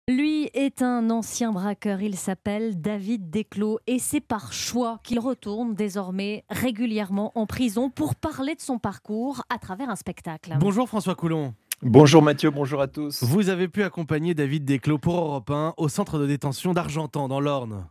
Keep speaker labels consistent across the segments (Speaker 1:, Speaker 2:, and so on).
Speaker 1: Lui est un ancien braqueur, il s'appelle David Desclos et c'est par choix qu'il retourne désormais régulièrement en prison pour parler de son parcours à travers un spectacle.
Speaker 2: Bonjour François Coulon.
Speaker 3: Bonjour Mathieu, bonjour à tous.
Speaker 2: Vous avez pu accompagner David Desclos pour Europe 1 au centre de détention d'Argentan dans l'Orne.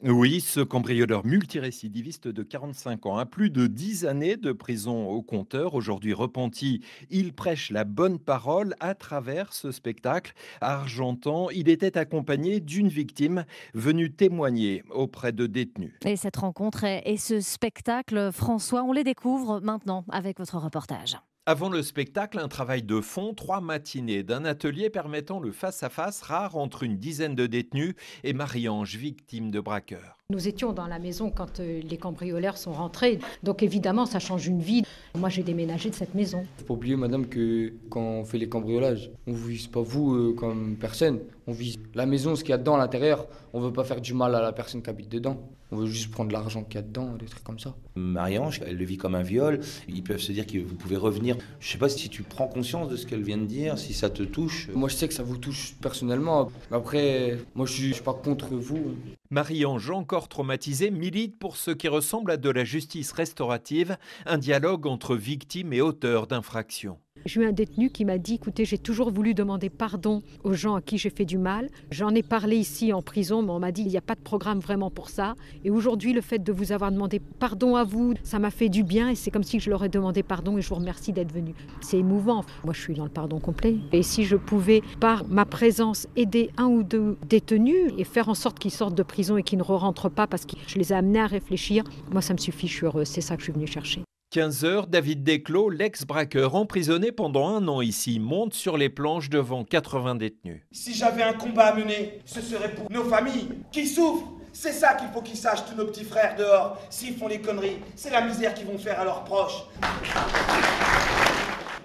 Speaker 3: Oui, ce cambrioleur multirécidiviste de 45 ans a plus de 10 années de prison au compteur. Aujourd'hui repenti, il prêche la bonne parole à travers ce spectacle. À Argentan, il était accompagné d'une victime venue témoigner auprès de détenus.
Speaker 1: Et cette rencontre et ce spectacle, François, on les découvre maintenant avec votre reportage.
Speaker 3: Avant le spectacle, un travail de fond, 3 matinées d'un atelier permettant le face-à-face rare entre une dizaine de détenus et Marie-Ange, victime de braqueurs.
Speaker 4: Nous étions dans la maison quand les cambrioleurs sont rentrés, donc évidemment ça change une vie. Moi j'ai déménagé de cette maison.
Speaker 5: Faut pas oublier madame que quand on fait les cambriolages, on vise pas vous comme personne, on vise la maison, ce qu'il y a dedans à l'intérieur. On veut pas faire du mal à la personne qui habite dedans. On veut juste prendre l'argent qu'il y a dedans, des trucs comme ça.
Speaker 6: Marie-Ange, elle le vit comme un viol. Ils peuvent se dire que vous pouvez revenir. Je sais pas si tu prends conscience de ce qu'elle vient de dire, si ça te touche.
Speaker 5: Moi je sais que ça vous touche personnellement. Après, moi je suis pas contre vous.
Speaker 3: Marie-Ange, encore traumatisée, milite pour ce qui ressemble à de la justice restaurative, un dialogue entre victimes et auteurs d'infractions.
Speaker 4: J'ai eu un détenu qui m'a dit, écoutez, j'ai toujours voulu demander pardon aux gens à qui j'ai fait du mal. J'en ai parlé ici en prison, mais on m'a dit, il n'y a pas de programme vraiment pour ça. Et aujourd'hui, le fait de vous avoir demandé pardon à vous, ça m'a fait du bien et c'est comme si je leur ai demandé pardon et je vous remercie d'être venu. C'est émouvant. Moi, je suis dans le pardon complet. Et si je pouvais, par ma présence, aider un ou deux détenus et faire en sorte qu'ils sortent de prison et qu'ils ne rentrent pas parce que je les ai amenés à réfléchir, moi, ça me suffit, je suis heureuse. C'est ça que je suis venue chercher.
Speaker 3: 15 heures, David Desclos, l'ex-braqueur emprisonné pendant 1 an ici, monte sur les planches devant 80 détenus.
Speaker 7: Si j'avais un combat à mener, ce serait pour nos familles qui souffrent. C'est ça qu'il faut qu'ils sachent, tous nos petits frères dehors. S'ils font les conneries, c'est la misère qu'ils vont faire à leurs proches.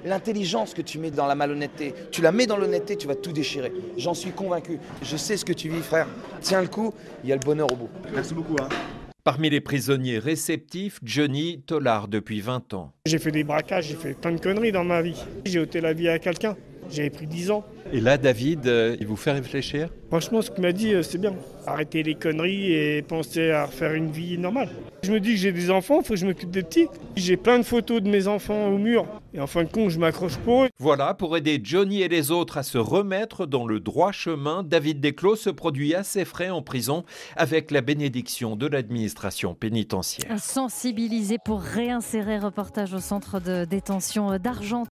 Speaker 8: L'intelligence que tu mets dans la malhonnêteté, tu la mets dans l'honnêteté, tu vas tout déchirer. J'en suis convaincu. Je sais ce que tu vis, frère. Tiens le coup, il y a le bonheur au bout.
Speaker 7: Merci beaucoup.
Speaker 3: Parmi les prisonniers réceptifs, Johnny Tollard depuis 20 ans.
Speaker 9: J'ai fait des braquages, j'ai fait plein de conneries dans ma vie. J'ai ôté la vie à quelqu'un, j'avais pris 10 ans.
Speaker 3: Et là, David, il vous fait réfléchir ?
Speaker 9: Franchement, ce qu'il m'a dit, c'est bien. Arrêter les conneries et penser à refaire une vie normale. Je me dis que j'ai des enfants, il faut que je m'occupe des petits. J'ai plein de photos de mes enfants au mur. Et en fin de compte, je m'accroche pour eux.
Speaker 3: Voilà, pour aider Johnny et les autres à se remettre dans le droit chemin, David Desclos se produit à ses frais en prison avec la bénédiction de l'administration pénitentiaire.
Speaker 1: Sensibilisé pour réinsérer, reportage au centre de détention d'Argentan.